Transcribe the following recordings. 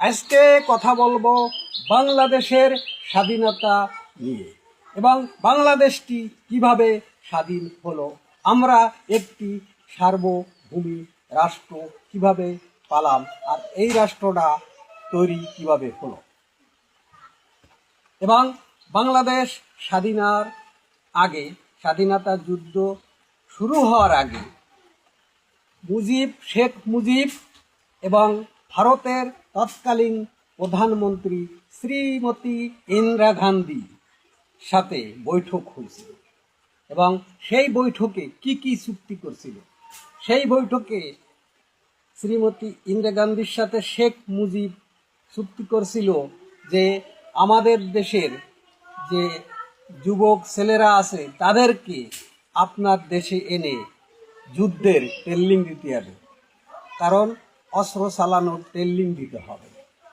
আজকে কথা বলবো বাংলাদেশের স্বাধীনতা নিয়ে এবং বাংলাদেশটি কিভাবে স্বাধীন হলো, আমরা একটি সার্বভৌম রাষ্ট্র কিভাবে পালাম, আর এই রাষ্ট্রটা তৈরি কিভাবে হলো। এবং বাংলাদেশ স্বাধীনতা যুদ্ধ শুরু হওয়ার আগে শেখ মুজিব এবং ভারতের তৎকালীন প্রধানমন্ত্রী শ্রীমতী ইন্দিরা গান্ধীর সাথে বৈঠক হয়েছিল এবং সেই বৈঠকে কি কি চুক্তি করছিল। সেই বৈঠকে শ্রীমতী ইন্দিরা গান্ধীর সাথে শেখ মুজিব চুক্তি করছিল যে আমাদের দেশের যে যুবক ছেলেরা আছে তাদেরকে আপনার দেশে এনে যুদ্ধের ট্রেনিং দিতে হবে, কারণ অস্ত্র চালানোর ট্রেনিং দিতে হবে।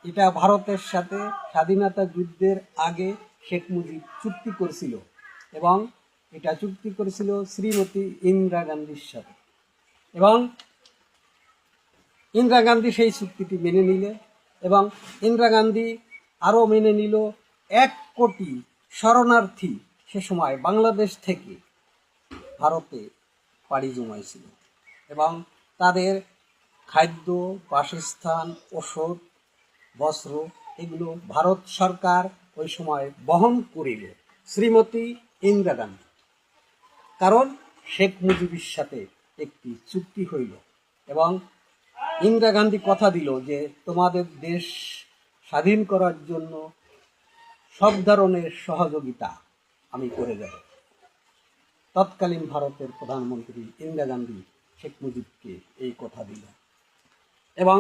এটা ভারতের সাথে স্বাধীনতা যুদ্ধের আগে শেখ মুজিব চুক্তি করেছিল এবং এটা চুক্তি করেছিল শ্রীমতী ইন্দিরা গান্ধীর সাথে। এবং ইন্দিরা গান্ধী সেই চুক্তিটি মেনে নিলে এবং ইন্দিরা গান্ধী আরও মেনে নিল 1 কোটি শরণার্থী সে সময় বাংলাদেশ থেকে ভারতে পাড়ি জমাইছিল এবং তাদের খাদ্য, বাসস্থান, ওষুধ, বস্ত্র এগুলো ভারত সরকার ওই সময় বহন করিল শ্রীমতী ইন্দিরা গান্ধী, কারণ শেখ মুজিবের সাথে একটি চুক্তি হইল এবং ইন্দিরা গান্ধী কথা দিল যে তোমাদের দেশ স্বাধীন করার জন্য সব ধরনের সহযোগিতা আমি করে যাব। তৎকালীন ভারতের প্রধানমন্ত্রী ইন্দিরা গান্ধী শেখ মুজিবকে এই কথা দিল এবং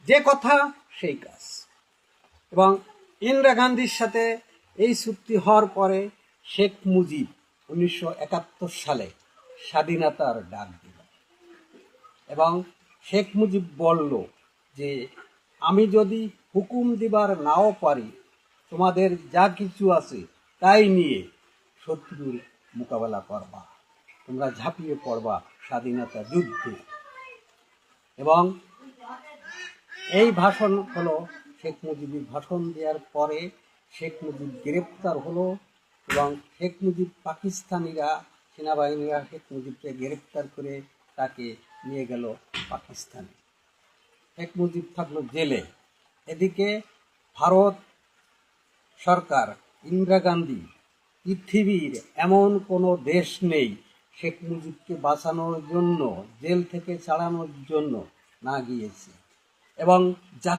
যে কথা সেই কাজ। এবং ইন্দিরা গান্ধীর সাথে এই চুক্তি হওয়ার পরে শেখ মুজিব 1971 সালে স্বাধীনতার ডাক দিল এবং শেখ মুজিব বলল যে আমি যদি হুকুম দিবার নাও পারি, তোমাদের যা কিছু আছে তাই নিয়ে শত্রুর মোকাবেলা করবা, তোমরা ঝাঁপিয়ে পড়বা স্বাধীনতা যুদ্ধে। এবং এই ভাষণ হলো শেখ মুজিবের ভাষণ দেওয়ার পরে শেখ মুজিব গ্রেপ্তার হলো এবং শেখ মুজিব পাকিস্তানিরা সেনাবাহিনীরা শেখ মুজিবকে গ্রেপ্তার করে তাকে নিয়ে গেল পাকিস্তানে। শেখ মুজিব থাকলো জেলে। এদিকে ভারত সরকার ইন্দিরা গান্ধী পৃথিবীর এমন কোনো দেশ নেই শেখ মুজিবকে বাঁচানোর জন্য, জেল থেকে ছাড়ানোর জন্য না গিয়েছে এবং